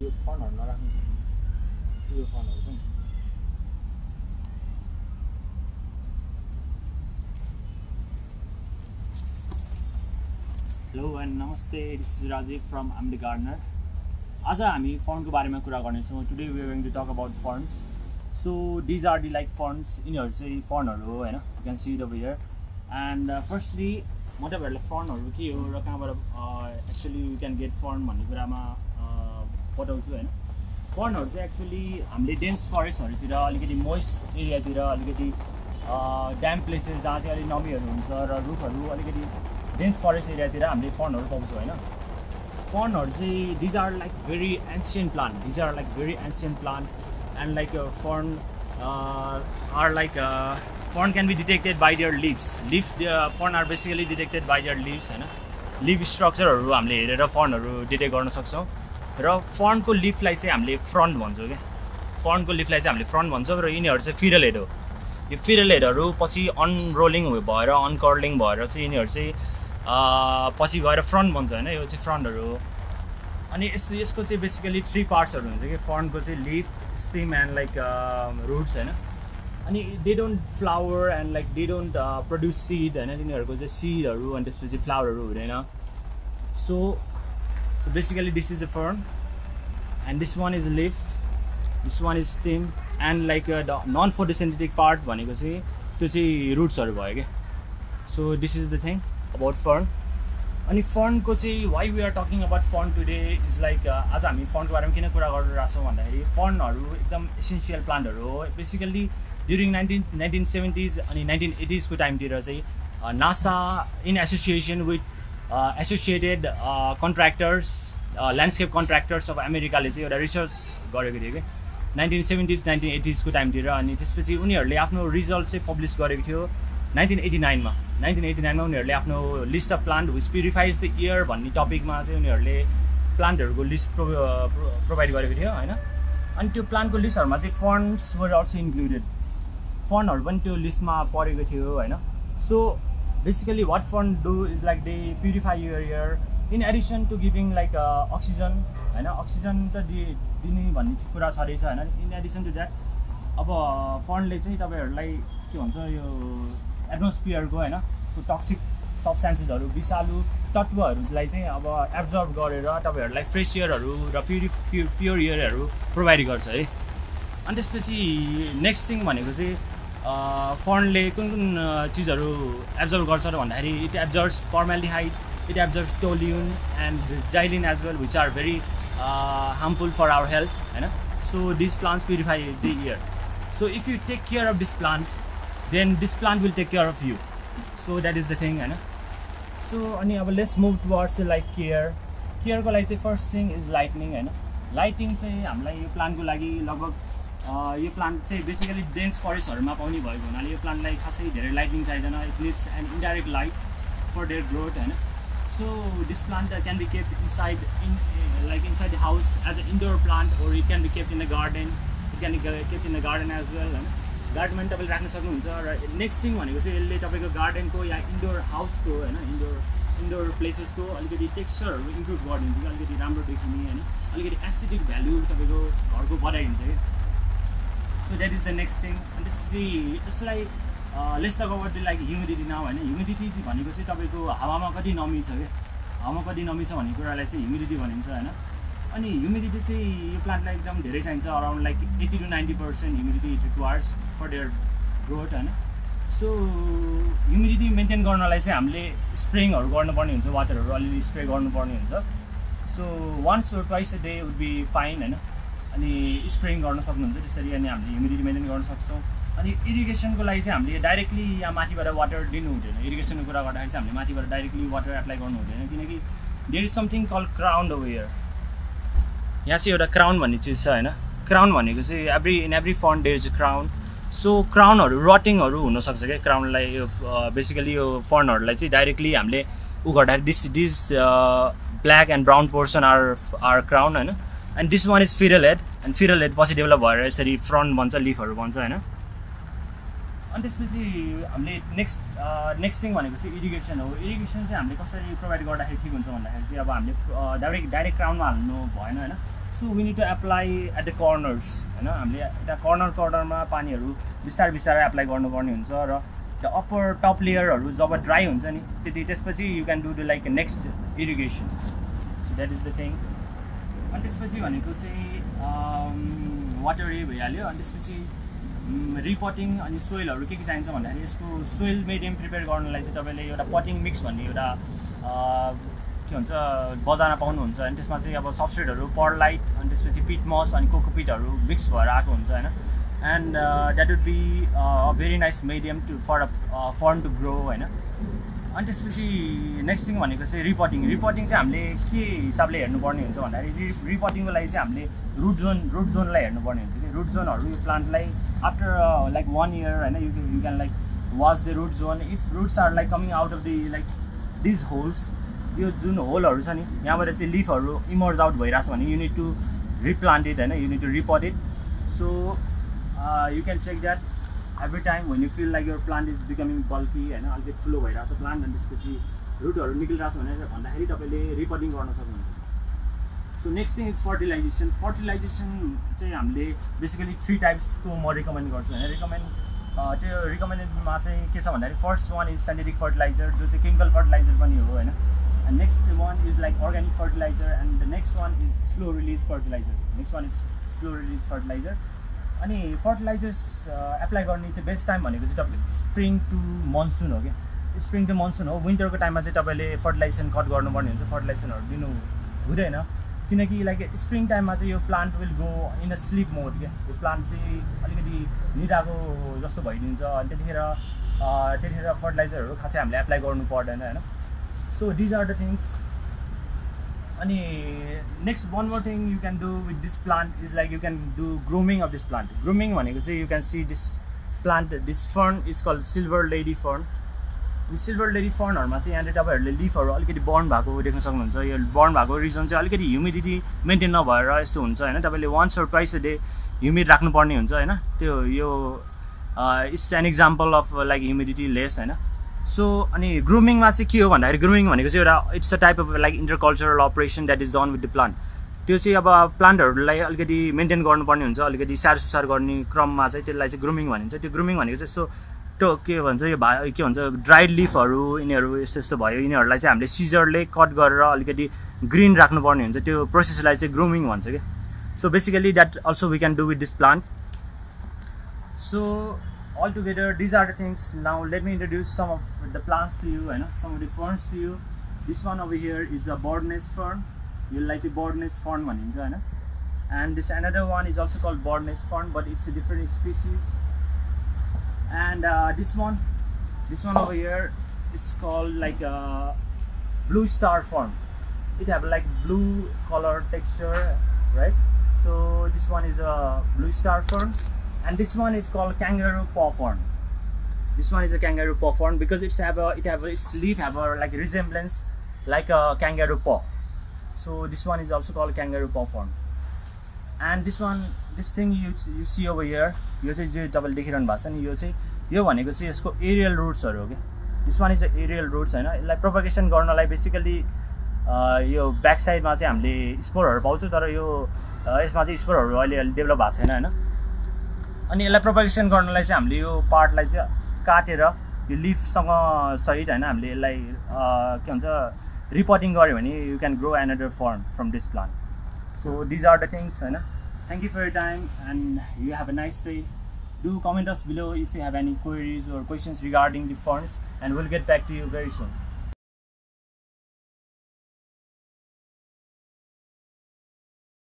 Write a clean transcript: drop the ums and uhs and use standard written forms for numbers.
यो फर्नहरु नराख्नु यो फर्नहरु चाहिँ Hello and namaste, this is Rajiv from I'm the Gardener. आज हामी फर्नको बारेमा कुरा गर्नेछौँ. Today we are going to talk about ferns. So these are the like ferns. यिनीहरु चाहिँ फर्नहरु हो हैन. You can see it over here. And firstly म तपाईहरुलाई फर्नहरु के हो र कहाँबाट actually you can get fern भन्ने कुरामा बताउँछु हैन. फर्नहरु चाहिँ एक्चुअली हामीले डेन्स फरेस्टहरुतिर अलिकति मोइस्ट एरियातिर अलिकति ड्याम प्लेसेस जहाँ चाहिँ अलि नमीहरु हुन्छ र रुखहरु अलिकति डेन्स फरेस्ट एरियातिर हामीले फर्नहरु पाउँछौँ हैन. Ferns these are like very ancient plant. These are like very ancient plant, and like fern are like fern can be detected by their leaves. Fern are basically detected by their leaves, है ना. Leaf structure हरु हामीले हेरेर fern हरु detect गर्न सक्छौं. र fern को leaf लाई चाहिँ हामीले front भन्छौं के. Fern को leaf लाई चाहिँ हामीले front भन्छौं र यिनीहरु चाहिँ feral head हो. यो feral head हरु पछि unrolling भएर uncurling भएर चाहिँ यिनीहरु चाहिँ पछि गएर फ्रन्ट भन्छ हैन. यो चाहिँ फ्रन्टहरु हो. अनि यसको चाहिँ बेसिकली 3 पार्ट्सहरु हुन्छ के. फर्नको चाहिँ leaf, stem and like roots हैन. अनि they don't flower and like they don't produce seed हैन. तिनीहरुको चाहिँ सीडहरु अनि त्यसपछि फ्लावरहरु हुँदैन. So basically this is a fern and this one is leaf, this one is stem and like the non photosynthetic part भनेको चाहिँ त्यो चाहिँ रुट्सहरु भयो के. So this is the thing about fern. अनि fern को चाहिँ why we are talking about fern today is like आज हामी fern को बारेमा किन कुरा गरिरहेका छौं भन्दाखेरि fern हरु एकदम एसेन्शियल प्लान्टहरु हो. बेसिकली ड्युरिङ 1970s अनि 1980s को टाइम तिर चाहिँ NASA in association with associated कन्ट्र्याक्टर्स landscape कन्ट्र्याक्टर्स of अमेरिकाले चाहिँ एउटा रिसर्च गरेको थियो के 1970s 1980s को टाइम तिर. अनि त्यसपछि उनीहरुले आफ्नो रिजल्ट चाहिँ पब्लिश गरेको थियो 1989 मा. 1989 मा उनीहरुले आफ्नो list of plant which purifies the air भन्ने टपिकमा चाहिँ उनीहरुले प्लान्टहरुको लिस्ट प्रोभाइड गरेको थियो हैन. अनि त्यो प्लान्टको लिस्टहरुमा चाहिँ फर्न्स वर अल्सो इन्क्लुडेड. फर्नहरु पनि त्यो लिस्टमा परेको थियो हैन. So basically what fern do is like they purify your air in addition to giving like oxygen हैन. अक्सिजन त दिने भन्ने कुरा छदैछ हैन. इन एडिसन टु दैट अब फर्नले चाहिँ तपाईहरुलाई के भन्छ यो एटमोस्फियरको हैन त्यो टक्सिक सब्स्टेन्सेसहरु विषालु तत्त्वहरुलाई चाहिँ अब एब्जर्ब गरेर तपाईहरुलाई फ्रेश एयरहरु र प्योर एयरहरु प्रोभाइड गर्छ है. अनि त्यसपछि नेक्स्ट थिङ भनेको चाहिँ फर्नले कुन चीजहरु एब्जर्ब गर्छ र भन्दाखेरि it absorbs formaldehyde, it absorbs toluene and xylene as well which are very harmful for our health हैन. So this plants purify the air. So if you take care of this plant, then this plant will take care of you. So that is the thing, है ना. So अनि अब let's move towards like care. Care को लागि चाहिँ first thing is lightning, है ना. Lighting चाहिँ हामीलाई यो प्लान्टको लागि लगभग यो प्लान्ट चाहिँ बेसिकली डेन्स फरेस्टहरुमा पाउने भएको हुनाले यो प्लान्टलाई खासै धेरै lighting चाहिदैन. It needs an indirect light for their growth, है ना. So this plant can be kept inside inside the house as an indoor plant, or it can be kept in a garden. It can be kept in the garden as well, हैन. गार्डनमा पनि तपाईले राख्न सक्नुहुन्छ. र next thing भनेको चाहिँ यसले तपाईको गार्डनको या इन्डोर हाउसको हैन इन्डोर प्लेसेसको अलिकति टेक्सचरहरु इम्प्रुभ गरिदिन्छ कि अलिकति राम्रो देखिने हैन. अलिकति एस्थेटिक भ्यालु तपाईको घरको बढाइदिन्छ के. So that is the next thing. अनि त्यसपछि यसलाई let's talk about like humidity now हैन. ह्युमिडिटी चाहिँ भनेको चाहिँ तपाईको हावामा कति नमी छ के. हावामा कति नमी छ भन्ने कुरालाई चाहिँ ह्युमिडिटी भनिन्छ हैन. अनि ह्युमिडिटी चाहिँ यो प्लान्टलाई एकदम धेरै चाहिन्छ. Around like 80 to 90% humidity it requires for their growth हैन. सो ह्युमिडिटी मेन्टेन गर्नलाई चाहिँ हामीले स्प्रेइङहरु गर्नुपर्ने हुन्छ. वाटरहरु अलिअलि स्प्रे गर्नुपर्ने हुन्छ. So once or twice a day would be fine हैन. अनि स्प्रेइङ गर्न सक्नुहुन्छ त्यसरी. अनि हामीले ह्युमिडिटी मेन्टेन गर्न सक्छौं. अनि इरिगेसनको लागि चाहिँ हामीले डाइरेक्टली या माथिबाट वाटर दिनु हुँदैन. इरिगेसनको कुरा गर्दाखेरि चाहिँ हामीले माथिबाट डाइरेक्टली वाटर एप्लाई गर्नु हुँदैन किनकि there is something called crown over here. यहाँ चाहिँ एउटा क्राउन भन्ने चिज छ हैन. क्राउन भनेको चाहिँ in every fern there is a crown. So क्राउनहरु रटिङहरु हुन सक्छ के. क्राउनलाई यो बेसिकली यो फर्नहरुलाई चाहिँ डाइरेक्टली हामीले गर्दाखेरि this black and brown portion are crown हैन. And this one is fiddle head. And fiddle head पछि डेभलप भएर यसरी फ्रन्ट बन्छ, लिफहरु बन्छ हैन. अनि त्यसपछि हामीले नेक्स्ट थिङ भनेको चाहिँ इरिगेसन हो. इरिगेसन चाहिँ हामीले कसरी प्रोभाइड गर्दाखेरि ठिक हुन्छ भन्दाखेरि चाहिँ अब हामीले डाइरेक्ट क्राउनमा हाल्नु भएन हैन. So we need to apply at the corners, हैन हामीले यता कर्नरमा पानीहरु बिस्तारै बिस्तारै अप्लाई गर्नुपर्ने हुन्छ र the upper top layerहरु जब ड्राई हुन्छ नि त्यसपछि you can do the like next irrigation. So that is the thing. अनि त्यसपछि भनेको चाहिँ वाटर भइहाल्यो अनि त्यसपछि रिपोटिङ अनि सोइलहरु के चाहिन्छ भन्दाखेरि यसको सोइल मिडियम प्रिपेयर गर्नलाई चाहिँ तपाईले एउटा पटिङ मिक्स भन्ने एउटा के भन्छ बजारमा पाउनुहुन्छ अनि त्यसमा चाहिँ अब सबस्ट्रेटहरु परलाइट अनि त्यसपछि पिट मस अनि कोकोपिटहरु मिक्स भएर आएको हुन्छ हैन and that would be a very nice medium for a fern to grow हैन अनि त्यसपछि नेक्स्ट थिङ भनेको चाहिँ रिपोटिङ चाहिँ हामीले के हिसाबले हेर्नुपर्ने हुन्छ भन्दाखेरि रिपोटिङको लागि चाहिँ हामीले रुट जोनलाई हेर्नुपर्ने हुन्छ कि रुट जोनहरु यो प्लान्टलाई आफ्टर like 1 year हैन you can like watch the root zone if roots are like coming out of the like these holes यो जुन होलहरु छ नि यहाँबाट चाहिँ लिफहरु इमर्ज आउट भइराछ भने you need to replant it हैन you need to repot it so you can check that every time when you feel like your plant is becoming bulky हैन अलिकति ठुलो भइराछ प्लान्ट अनि त्यसपछि रुटहरु निक्लिराछ भने भन्दाखेरि तपाईले रिपोटिङ गर्न सक्नुहुन्छ so next thing is fertilisation चाहिँ हामीले बेसिकली 3 टाइप्स को म रिकमेन्ड गर्छु हैन त्यो रिकमेन्डेडमा चाहिँ के छ भन्दाखेरि first one is synthetic fertiliser जो चाहिँ केमिकल फर्टिलाइजर पनि हो हैन and next one is like organic fertilizer and the next one is slow release fertilizer अनि फर्टिलाइजर्स एप्लाई गर्ने चाहिँ बेस्ट टाइम भनेको चाहिँ तपाईले स्प्रिङ टु मनसुन हो के स्प्रिङ टु मनसुन हो विन्टरको टाइममा चाहिँ तपाईले फर्टिलाइजेसन कट गर्नुपर्ने हुन्छ फर्टिलाइजेसनहरु दिनु हुँदैन किनकि लाइक स्प्रिङ टाइममा चाहिँ यो plant will go in a sleep mode के यो प्लान्ट चाहिँ अलिकति निदाको जस्तो भइदिन्छ अनि त्यतिखेर फर्टिलाइजरहरु खासै हामीले एप्लाई गर्नु पर्दैन हैन so these are the things and next one more thing you can do with this plant is like you can do grooming of this plant grooming bhaneko chai you can see this plant this fern is called silver lady fern this silver lady fern harma chai यहाँ तपाईहरुले लीफहरु अलिकति burn भएको देख्न सक्नुहुन्छ यो burn भएको reason चाहिँ अलिकति ह्युमिडिटी मेन्टेन नभएर यस्तो हुन्छ हैन तपाईले once or twice a day humid राख्नु पर्ने हुन्छ हैन त्यो यो it's an example of like humidity less हैन सो अनि ग्रुमिङ मा चाहिँ के हो भन्दाखेरि ग्रुमिङ भनेको चाहिँ एउटा it's a type of like intercultural operation that is done with the plant त्यो चाहिँ अब प्लान्टहरुलाई अलिकति मेन्टेन गर्नुपर्ने हुन्छ अलिकति स्याहार गर्ने क्रममा चाहिँ त्यसलाई चाहिँ ग्रुमिङ भनिन्छ त्यो ग्रुमिङ भनेको चाहिँ यस्तो के भन्छ यो के भन्छ ड्राइड लिफहरु यिनीहरु यस्तो भयो यिनीहरुलाई चाहिँ हामीले सिजरले कट गरेर अलिकति ग्रीन राख्नुपर्ने हुन्छ त्यो प्रोसेसलाई चाहिँ ग्रुमिङ भन्छ के so basically that also we can do with this plant so altogether these are the things now let me introduce some of the plants to you and some of the ferns to you this one over here is a bordness fern you like a bordness fern bhanincha हैन and this another one is also called bordness fern but it's a different species and this one over here it's called like a blue star fern it have like blue color texture right so this one is a blue star fern and this one is called kangaroo paw fern this one is a kangaroo paw fern because its leaf have a like resemblance like a kangaroo paw so this one is also called kangaroo paw fern and this thing you see over here यो चाहिँ जे तपाईले देखिरहनु भएको छ नि यो भनेको चाहिँ यसको एरियल रुट्सहरु हो के this one is a aerial roots हैन यसलाई प्रोपगेसन गर्नलाई बेसिकली यो ब्याक साइडमा चाहिँ हामीले स्पोरहरु पाउँछौं तर यो यसमा चाहिँ स्पोरहरु अहिले डेभलप भएको छैन हैन अनि यसलाई प्रोपगेसन गर्नलाई चाहिँ हामीले यो पार्टलाई चाहिँ काटेर यो लिफ सँग सहित हैन हामीले यसलाई के भन्छ रिपोटिङ गर्यो भने you can grow another fern from this plant so these are the things हैन thank you for your time and you have a nice day do comment us below if you have any queries or questions regarding the ferns and we'll get back to you very soon.